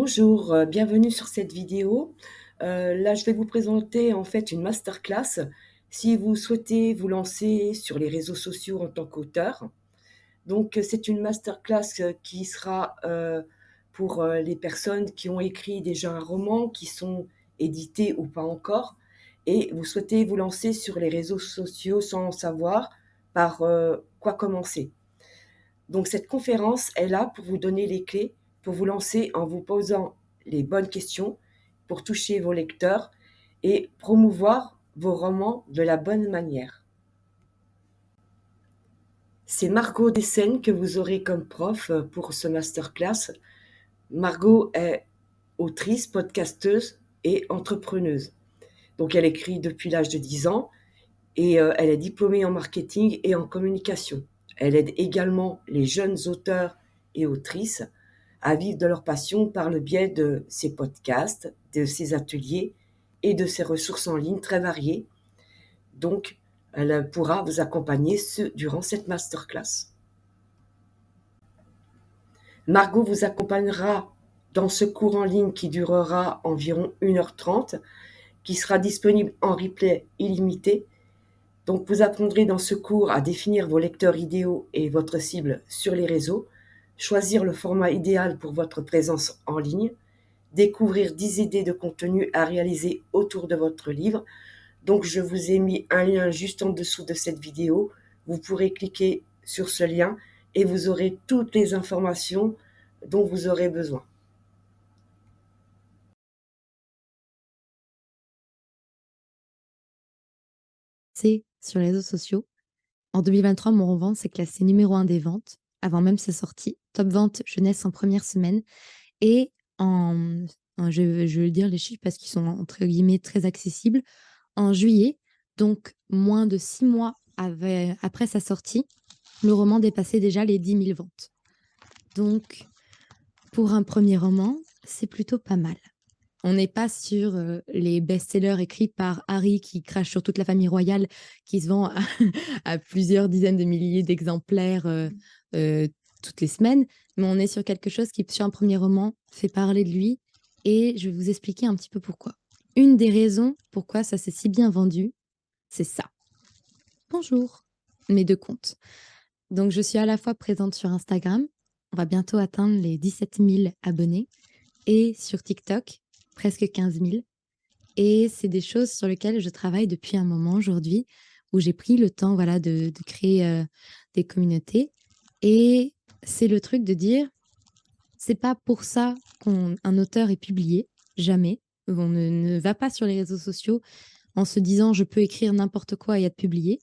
Bonjour, bienvenue sur cette vidéo. Là, je vais vous présenter en fait une masterclass si vous souhaitez vous lancer sur les réseaux sociaux en tant qu'auteur. Donc, c'est une masterclass qui sera pour les personnes qui ont écrit déjà un roman, qui sont édités ou pas encore, et vous souhaitez vous lancer sur les réseaux sociaux sans savoir par quoi commencer. Donc cette conférence est là pour vous donner les clés, pour vous lancer en vous posant les bonnes questions, pour toucher vos lecteurs et promouvoir vos romans de la bonne manière. C'est Margot Dessène que vous aurez comme prof pour ce masterclass. Margot est autrice, podcasteuse et entrepreneuse. Donc elle écrit depuis l'âge de 10 ans et elle est diplômée en marketing et en communication. Elle aide également les jeunes auteurs et autrices à vivre de leur passion par le biais de ses podcasts, de ses ateliers et de ses ressources en ligne très variées. Donc, elle pourra vous accompagner durant cette masterclass. Margot vous accompagnera dans ce cours en ligne qui durera environ 1h30, qui sera disponible en replay illimité. Donc, vous apprendrez dans ce cours à définir vos lecteurs idéaux et votre cible sur les réseaux, choisir le format idéal pour votre présence en ligne, découvrir 10 idées de contenu à réaliser autour de votre livre. Donc, je vous ai mis un lien juste en dessous de cette vidéo. Vous pourrez cliquer sur ce lien et vous aurez toutes les informations dont vous aurez besoin. C'est sur les réseaux sociaux. En 2023, mon roman s'est classé numéro 1 des ventes, avant même sa sortie. Top vente jeunesse en première semaine. Et je vais dire les chiffres parce qu'ils sont entre guillemets très accessibles. En juillet, donc moins de 6 mois après sa sortie, le roman dépassait déjà les 10 000 ventes. Donc, pour un premier roman, c'est plutôt pas mal. On n'est pas sur les best-sellers écrits par Harry qui crache sur toute la famille royale, qui se vend à plusieurs dizaines de milliers d'exemplaires toutes les semaines, mais on est sur quelque chose qui, sur un premier roman, fait parler de lui, et je vais vous expliquer un petit peu pourquoi. Une des raisons pourquoi ça s'est si bien vendu, c'est ça. Bonjour, mes deux comptes. Donc, je suis à la fois présente sur Instagram, on va bientôt atteindre les 17 000 abonnés, et sur TikTok, presque 15 000. Et c'est des choses sur lesquelles je travaille depuis un moment aujourd'hui, où j'ai pris le temps de créer des communautés. Et c'est le truc de dire, c'est pas pour ça qu'un auteur est publié, jamais. On ne va pas sur les réseaux sociaux en se disant je peux écrire n'importe quoi et être publié.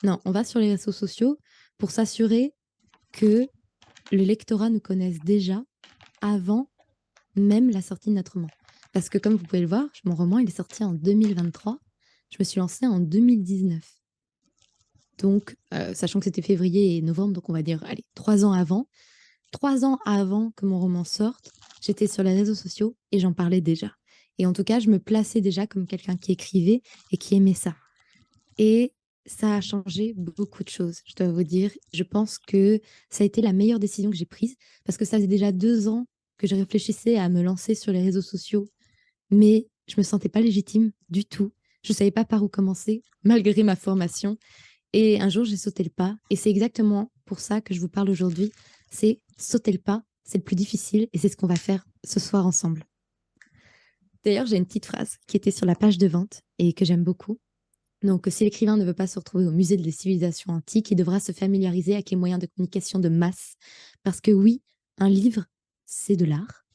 Non, on va sur les réseaux sociaux pour s'assurer que le lectorat nous connaisse déjà avant même la sortie de notre roman. Parce que comme vous pouvez le voir, mon roman, il est sorti en 2023. Je me suis lancée en 2019. Donc, sachant que c'était février et novembre, donc on va dire, allez, 3 ans avant. 3 ans avant que mon roman sorte, j'étais sur les réseaux sociaux et j'en parlais déjà. Et en tout cas, je me plaçais déjà comme quelqu'un qui écrivait et qui aimait ça. Et ça a changé beaucoup de choses, je dois vous dire. Je pense que ça a été la meilleure décision que j'ai prise parce que ça faisait déjà 2 ans que je réfléchissais à me lancer sur les réseaux sociaux, mais je me sentais pas légitime du tout. Je savais pas par où commencer, malgré ma formation. Et un jour, j'ai sauté le pas. Et c'est exactement pour ça que je vous parle aujourd'hui. C'est sauter le pas, c'est le plus difficile et c'est ce qu'on va faire ce soir ensemble. D'ailleurs, j'ai une petite phrase qui était sur la page de vente et que j'aime beaucoup. Donc, si l'écrivain ne veut pas se retrouver au musée des civilisations antiques, il devra se familiariser avec les moyens de communication de masse. Parce que oui, un livre, c'est de l'art,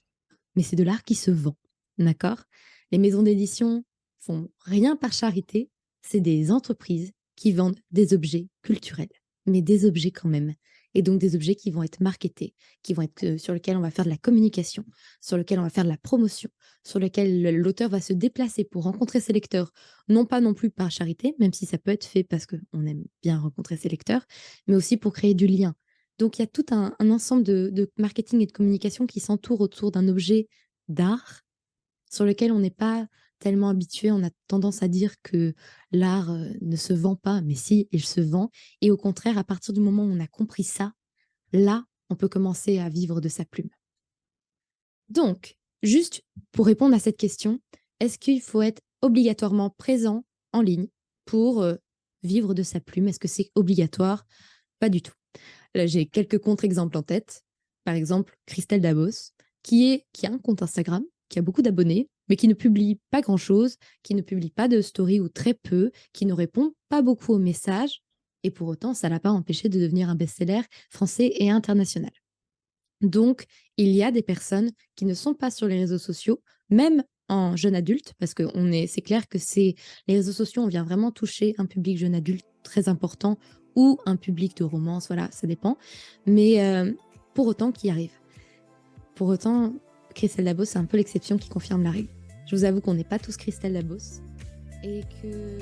mais c'est de l'art qui se vend. D'accord? Les maisons d'édition font rien par charité, c'est des entreprises qui vendent des objets culturels, mais des objets quand même. Et donc des objets qui vont être marketés, qui vont être sur lesquels on va faire de la communication, sur lesquels on va faire de la promotion, sur lesquels l'auteur va se déplacer pour rencontrer ses lecteurs, non pas non plus par charité, même si ça peut être fait parce qu'on aime bien rencontrer ses lecteurs, mais aussi pour créer du lien. Donc il y a tout un ensemble de marketing et de communication qui s'entoure autour d'un objet d'art sur lequel on n'est pas tellement habitué. On a tendance à dire que l'art ne se vend pas, mais si, il se vend. Et au contraire, à partir du moment où on a compris ça, là, on peut commencer à vivre de sa plume. Donc, Juste pour répondre à cette question, est-ce qu'il faut être obligatoirement présent en ligne pour, vivre de sa plume? Est-ce que c'est obligatoire? Pas du tout. Là, j'ai quelques contre-exemples en tête. Par exemple, Christelle Dabos, qui a un compte Instagram, qui a beaucoup d'abonnés, mais qui ne publie pas grand-chose, qui ne publie pas de story ou très peu, qui ne répond pas beaucoup aux messages et pour autant, ça l'a pas empêché de devenir un best-seller français et international. Donc, il y a des personnes qui ne sont pas sur les réseaux sociaux, même en jeune adulte, parce que c'est clair que les réseaux sociaux, on vient vraiment toucher un public jeune adulte très important ou un public de romance, voilà, ça dépend. Mais pour autant, qui arrive. Pour autant, Christelle Labos, c'est un peu l'exception qui confirme la règle. Je vous avoue qu'on n'est pas tous Christelle Labos et que